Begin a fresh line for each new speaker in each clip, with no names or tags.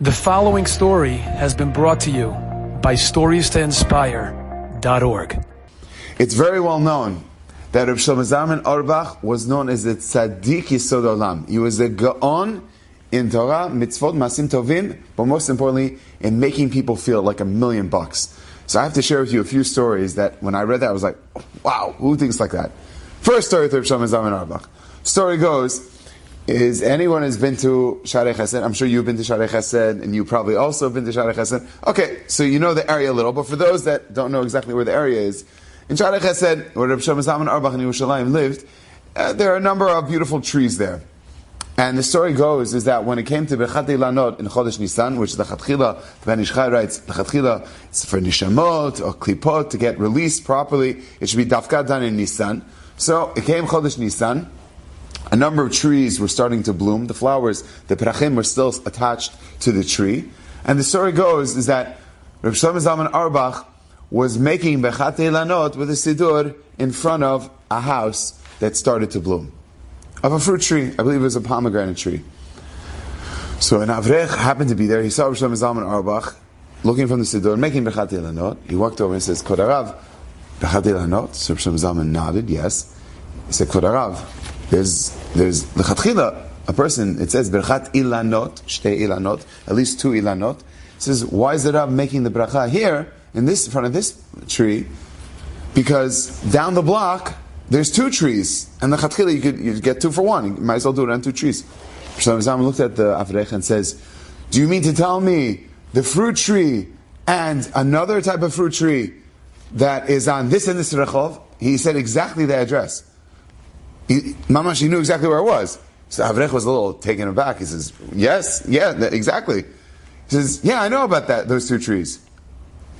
The following story has been brought to you by StoriesToInspire.org.
It's very well known that Rabbi Shlomo Zalman Auerbach was known as the Tzaddik Yisod Olam. He was a Gaon in Torah, Mitzvot, Masim Tovim, but most importantly, in making people feel like $1,000,000. So I have to share with you a few stories that when I read that, I was like, wow, who thinks like that? First story with Rabbi Shlomo Zalman Auerbach. Story goes, is anyone has been to Sharei Chesed? I'm sure you've been to Sharei Chesed, and you probably also have been to Sharei Chesed. Okay, so you know the area a little, but for those that don't know exactly where the area is, in Sharei Chesed, where Rabbi Shlomo Zalman Auerbach in Yerushalayim lived, there are a number of beautiful trees there. And the story goes is that when it came to Bechat Ilanot in Chodesh Nisan, which the Chatchila, the Ben Ish Chai writes, the Chatchila is for Nishamot or Klipot to get released properly. It should be Dafka done in Nisan. So it came Chodesh Nisan. A number of trees were starting to bloom. The flowers, the perachim, were still attached to the tree. And the story goes is that Rabbi Shlomo Zalman Auerbach was making Bechat Ilanot with a siddur in front of a house that started to bloom. Of a fruit tree. I believe it was a pomegranate tree. So an Avrech happened to be there. He saw Rabbi Shlomo Zalman Auerbach looking from the siddur, making Bechat Ilanot. He walked over and says, Kvod Harav, Bechat Ilanot? So Rabbi Shlomo Zalman nodded, yes. He said, Kvod Harav, there's the Chatchila, a person, it says Berchat Ilanot, Shtei Ilanot, at least 2 Ilanot. It says, why is the Rav making the bracha here, in front of this tree? Because down the block, there's 2 trees, and the Chatchila, you get 2 for 1. You might as well do it on 2 trees. Shlomo Zalman looked at the Avrech and says, do you mean to tell me the fruit tree and another type of fruit tree that is on this and this rechov? He said exactly the address. Mamash, he knew exactly where it was. So Avrech was a little taken aback. He says, yes, yeah, exactly. He says, yeah, I know about those 2 trees.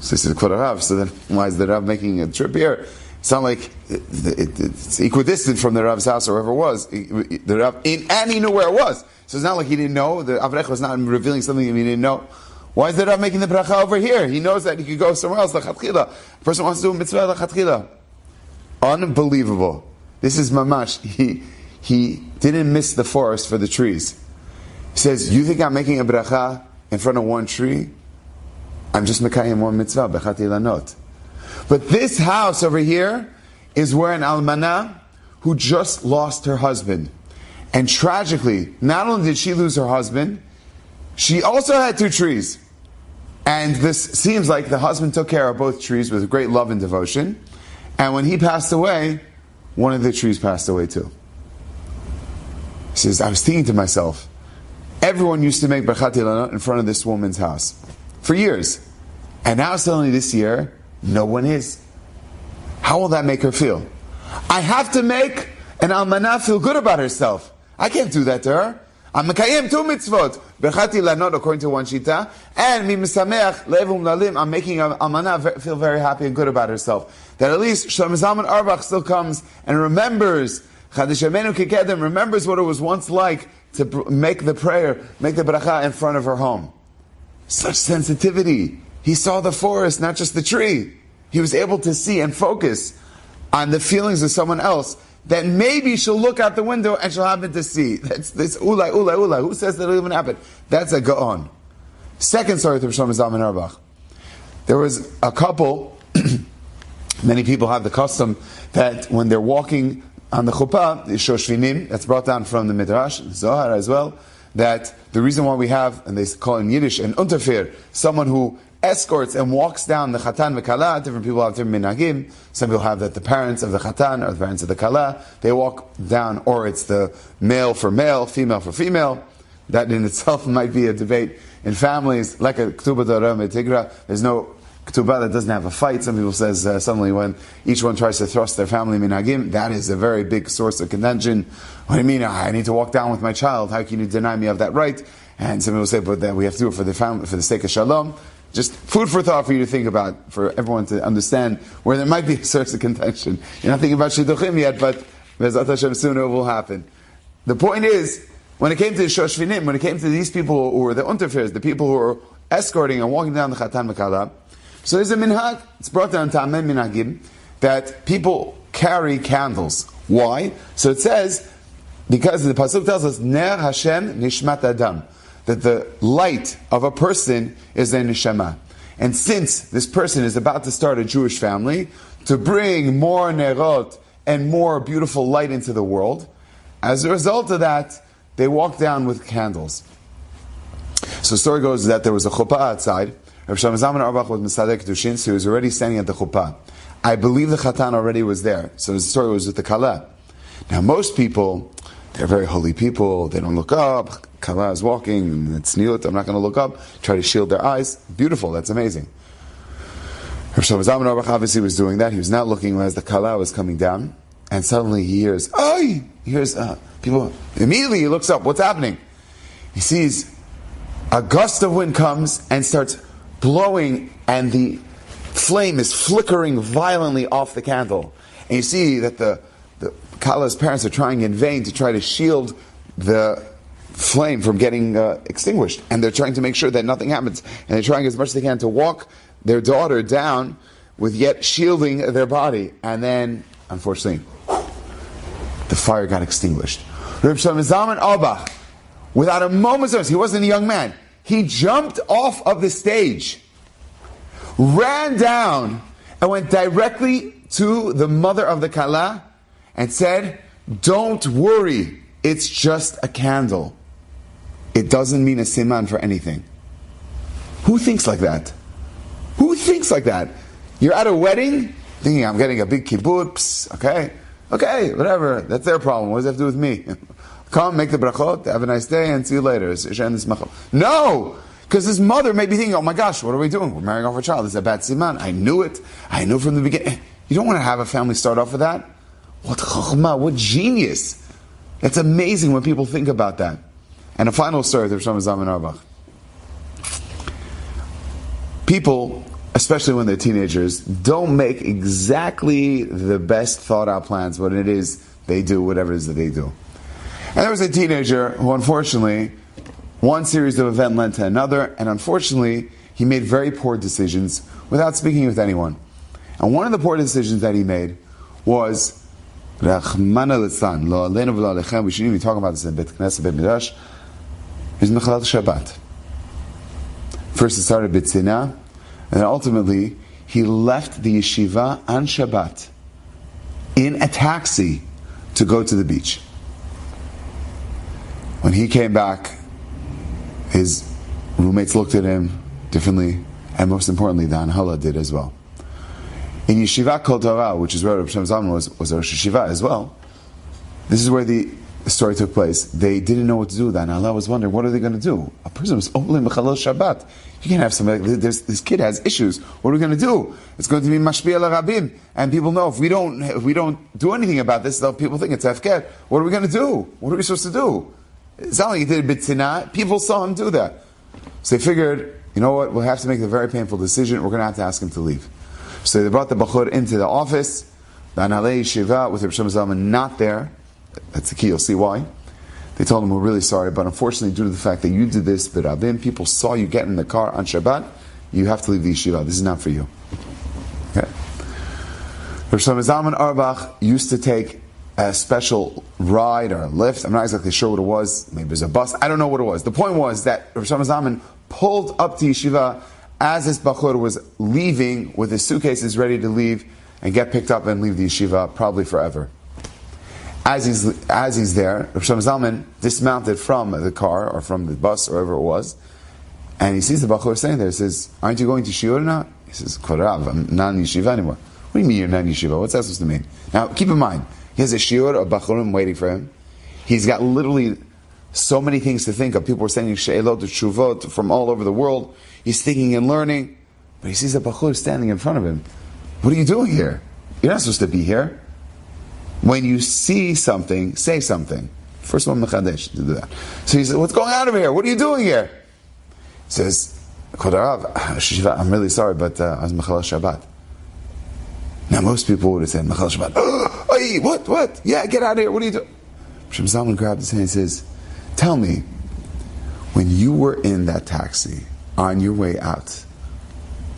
So he said, Kvod Harav, so then why is the Rav making a trip here? It's not like it's equidistant from the Rav's house or wherever it was. The Rav, and he knew where it was. So it's not like he didn't know. The Avrech was not revealing something he didn't know. Why is the Rav making the bracha over here? He knows that he could go somewhere else, l'chatchila. A person wants to do a mitzvah, l'chatchila. Unbelievable. This is mamash. He didn't miss the forest for the trees. He says, you think I'm making a bracha in front of 1 tree? I'm just mekayim 1 mitzvah, bechat ilanot. But this house over here is where an almanah who just lost her husband. And tragically, not only did she lose her husband, she also had 2 trees. And this seems like the husband took care of both trees with great love and devotion. And when he passed away, one of the trees passed away too. He says, I was thinking to myself, everyone used to make Berchat Ilanot in front of this woman's house for years. And now suddenly this year, no one is. How will that make her feel? I have to make an almanah feel good about herself. I can't do that to her. I'm mekayem 2 mitzvot. Berchat Ilanot according to one shita. And mi mesameach levum lalim. I'm making an almanah feel very happy and good about herself. That at least Shlomo Zalman Auerbach still comes and remembers, remembers what it was once like to make the prayer, make the bracha in front of her home. Such sensitivity. He saw the forest, not just the tree. He was able to see and focus on the feelings of someone else that maybe she'll look out the window and she'll happen to see. That's this ulai. Who says that'll even happen? That's a gaon. Second story to Shlomo Zalman Auerbach. There was a couple. Many people have the custom that when they're walking on the chuppah, the shoshvinim, that's brought down from the Midrash, Zohar as well, that the reason why we have, and they call it in Yiddish, an unterfir, someone who escorts and walks down the chatan v'kala. Different people have different minhagim. Some people have that the parents of the chatan or the parents of the kala, they walk down, or it's the male for male, female for female. That in itself might be a debate in families, like a ketubah Torah Tigra. There's no ketubah that doesn't have a fight. Some people says suddenly when each one tries to thrust their family minhagim, that is a very big source of contention. What do you mean? I need to walk down with my child. How can you deny me of that right? And some people say, but that we have to do it for the family, for the sake of shalom. Just food for thought for you to think about, for everyone to understand where there might be a source of contention. You're not thinking about shidduchim yet, but Bezat Hashem soon it will happen. The point is, when it came to shoshvinim, when it came to these people who were the unterfirs, the people who were escorting and walking down the chatan v'kala, so there's a minhag, it's brought down to Amen Minhagim, that people carry candles. Why? So it says, because the pasuk tells us, Ner Hashem nishmat adam. that the light of a person is their neshama. And since this person is about to start a Jewish family, to bring more nerot and more beautiful light into the world, as a result of that, they walked down with candles. So the story goes that there was a chuppah outside. Rabbi Zalman Auerbach was Mesadeh Kedushin, so he was already standing at the chuppah. I believe the Chatan already was there. So the story was with the Kala. Now most people, they're very holy people, they don't look up. Kala is walking, and it's Nilut, I'm not going to look up. Try to shield their eyes. Beautiful, that's amazing. Rabbi Zalman Auerbach obviously was doing that. He was not looking as the Kala was coming down. And suddenly he hears, "Oi!" He hears people. Immediately he looks up. What's happening? He sees a gust of wind comes and starts blowing, and the flame is flickering violently off the candle. And you see that the Kala's parents are trying in vain to try to shield the flame from getting extinguished. And they're trying to make sure that nothing happens. And they're trying as much as they can to walk their daughter down with yet shielding their body. And then, unfortunately, the fire got extinguished. Rabbi Zalman Auerbach, without a moment's notice, he wasn't a young man, he jumped off of the stage, ran down, and went directly to the mother of the Kala and said, "Don't worry, it's just a candle. It doesn't mean a siman for anything." Who thinks like that? Who thinks like that? You're at a wedding, thinking, "I'm getting a big kibbutz, okay, whatever, that's their problem, what does that have to do with me? Come, make the brachot, have a nice day, and see you later." No! Because his mother may be thinking, "Oh my gosh, what are we doing? We're marrying off our child. This is a bad siman. I knew it. I knew from the beginning." You don't want to have a family start off with that? What chokhmah, what genius. It's amazing when people think about that. And a final story of Shlomo Zalman Auerbach. People, especially when they're teenagers, don't make exactly the best thought out plans what it is they do, whatever it is that they do. And there was a teenager who, unfortunately, one series of events led to another, and unfortunately, he made very poor decisions without speaking with anyone. And one of the poor decisions that he made was, Rachmana litzlan, lo aleinu v'lo alechem, we shouldn't even talk about this in Bet Knesset, Bet Midrash, is Mechalat Shabbat. First it started B'tzina, and then ultimately, he left the yeshiva on Shabbat in a taxi to go to the beach. When he came back, his roommates looked at him differently, and most importantly, the Anhala did as well. In Yeshiva Kol Torah, which is where Rabbi Zalman was a Rosh Yeshiva as well, this is where the story took place. They didn't know what to do. The Anhala was wondering, what are they going to do? A person was only Mechalel Shabbat. You can't have somebody, this kid has issues. What are we going to do? It's going to be Mashpi al Rabim. And people know if we don't do anything about this, people think it's Hefker. What are we going to do? What are we supposed to do? It's not like he did a B'tzina. People saw him do that. So they figured, you know what, we'll have to make a very painful decision. We're going to have to ask him to leave. So they brought the Bachur into the office. The Analei Yeshiva with Rabbi Zalman not there. That's the key, you'll see why. They told him, "We're really sorry, but unfortunately due to the fact that you did this, the Rabbim, people saw you get in the car on Shabbat, you have to leave the Yeshiva. This is not for you." Okay. Rabbi Zalman Auerbach used to take a special ride or a lift. I'm not exactly sure what it was. Maybe it was a bus. I don't know what it was. The point was that Rabbi Zalman pulled up to Yeshiva as this Bachur was leaving with his suitcases ready to leave and get picked up and leave the Yeshiva, probably forever. As he's there, Rabbi Zalman dismounted from the car or from the bus or wherever it was, and he sees the Bachur standing there. He says, "Aren't you going to shiur now?" He says, "Korav, I'm not in yeshiva anymore." "What do you mean you're not in yeshiva? What's that supposed to mean?" Now, keep in mind, he has a shiur of Bachurim waiting for him. He's got literally so many things to think of. People were sending she'elot to tshuvot from all over the world. He's thinking and learning, but he sees a Bachur standing in front of him. "What are you doing here? You're not supposed to be here." When you see something, say something. First one, Mechadesh, to do that. So he said, "What's going on over here? What are you doing here?" He says, "Kodarav, I'm really sorry, but I was Mechalel Shabbat." Now most people would have said, "Mechalel Shabbat." "Oh, what? Yeah, get out of here, what are you doing?" Rabbi Zalman grabbed his hand and says, "Tell me, when you were in that taxi, on your way out,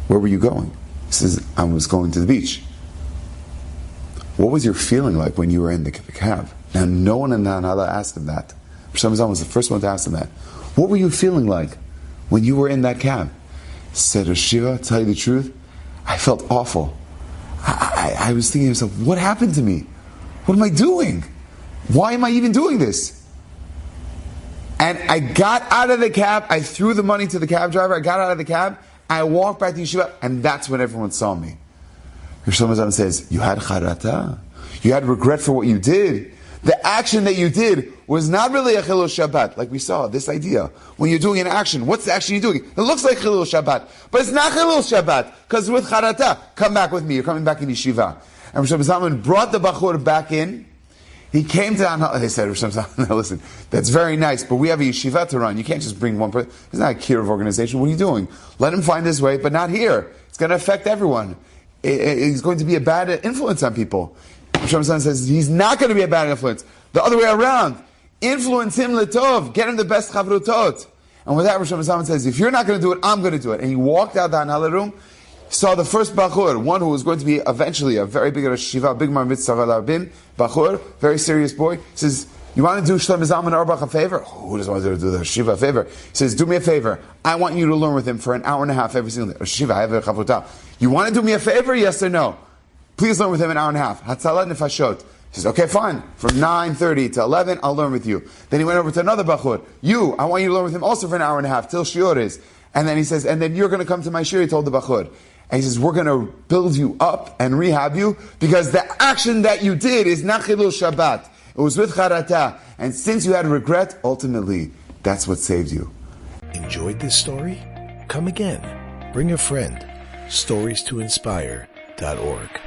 where were you going?" He says, "I was going to the beach." "What was your feeling like when you were in the cab?" Now, no one in the Anhala asked him that. Rabbi Zalman was the first one to ask him that. What were you feeling like when you were in that cab? Said Shiva, tell you the truth, I felt awful. I was thinking to myself, what happened to me? What am I doing? Why am I even doing this? And I got out of the cab, I threw the money to the cab driver, I got out of the cab, I walked back to yeshiva, and that's when everyone saw me. Shlomo Zalman says, you had charata. You had regret for what you did. The action that you did was not really a chilul Shabbat, like we saw, this idea. When you're doing an action, what's the action you're doing? It looks like chilul Shabbat, but it's not chilul Shabbat, because with charata, come back with me, you're coming back in yeshiva. And Shlomo Zalman brought the bachur back in. He came to the they said, no, listen, that's very nice, but we have a yeshiva to run. You can't just bring one person. It's not a kiruv organization. What are you doing? Let him find his way, but not here. It's going to affect everyone. It's going to be a bad influence on people. Shlomo Zalman says he's not going to be a bad influence. The other way around. Influence him letov. Get him the best chavrutot. And with that, Shlomo Zalman says, if you're not going to do it, I'm going to do it. And he walked out the Hanala room, saw the first bachur, one who was going to be eventually a very big Shiva, big Mar Mitzvah Rabin, bachur, very serious boy. He says, you want to do Shlomo Zalman Auerbach a favor? Who doesn't want to do the Shiva a favor? He says, do me a favor. I want you to learn with him for an hour and a half every single day. Shiva, I have a chavruta. You want to do me a favor? Yes or no? Please learn with him an hour and a half. Hatzalat nefashot. He says, okay, fine. From 9:30 to 11, I'll learn with you. Then he went over to another bachur. I want you to learn with him also for an hour and a half, till shiur is. And then he says, and then you're going to come to my shiur, he told the bachur. And he says, we're going to build you up and rehab you, because the action that you did is not chilul Shabbat. It was with charata. And since you had regret, ultimately, that's what saved you.
Enjoyed this story? Come again. Bring a friend. StoriesToInspire.org